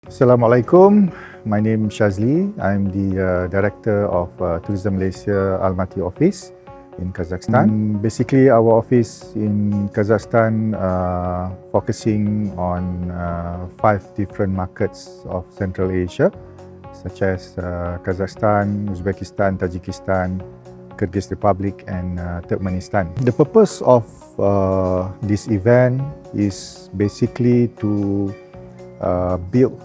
Assalamualaikum. My name is Shazli. I'm the Director of Tourism Malaysia Almaty office in Kazakhstan. Basically, our office in Kazakhstan focusing on 5 different markets of Central Asia, such as Kazakhstan, Uzbekistan, Tajikistan, Kyrgyz Republic, and Turkmenistan. The purpose of this event is basically to build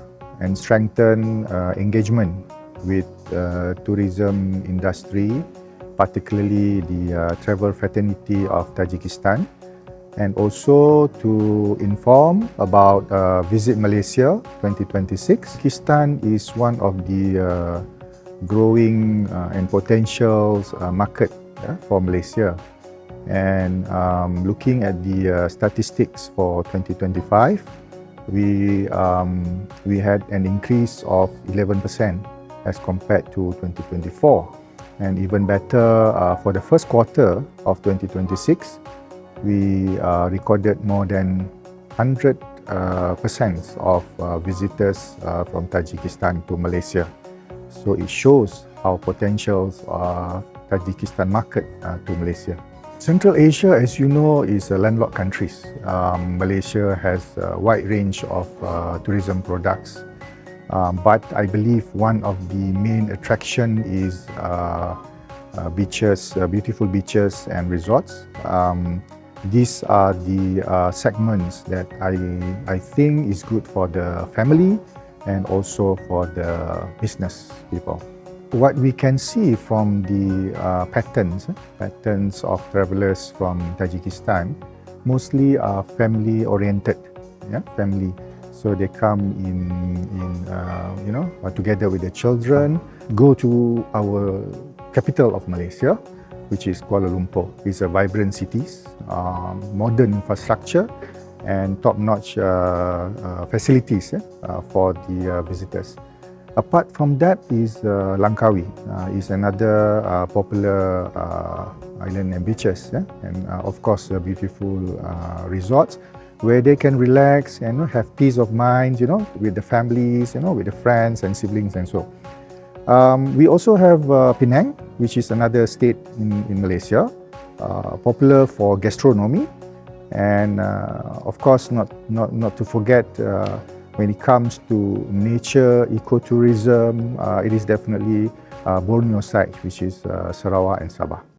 and strengthen engagement with tourism industry, particularly the travel fraternity of Tajikistan, and also to inform about Visit Malaysia 2026. Tajikistan is one of the growing and potential market for Malaysia. And looking at the statistics for 2025, we had an increase of 11% as compared to 2024. And even better, for the first quarter of 2026, we recorded more than 100% of visitors from Tajikistan to Malaysia. So it shows how potential Tajikistan market to Malaysia. Central Asia, as you know, is a landlocked country. Malaysia has a wide range of tourism products, but I believe one of the main attraction is beaches, beautiful beaches and resorts. These are the segments that I think is good for the family and also for the business people. What we can see from the patterns of travelers from Tajikistan mostly are family oriented, family. So they come in together with their children, go to our capital of Malaysia, which is Kuala Lumpur. It's a vibrant city, modern infrastructure, and top-notch facilities for the visitors. Apart from that is Langkawi, is another popular island and beaches, and of course beautiful resorts where they can relax and have peace of mind, with the families, with the friends and siblings and so. We also have Penang, which is another state in Malaysia, popular for gastronomy, and of course not to forget. When it comes to nature, ecotourism, it is definitely Borneo side, which is Sarawak and Sabah.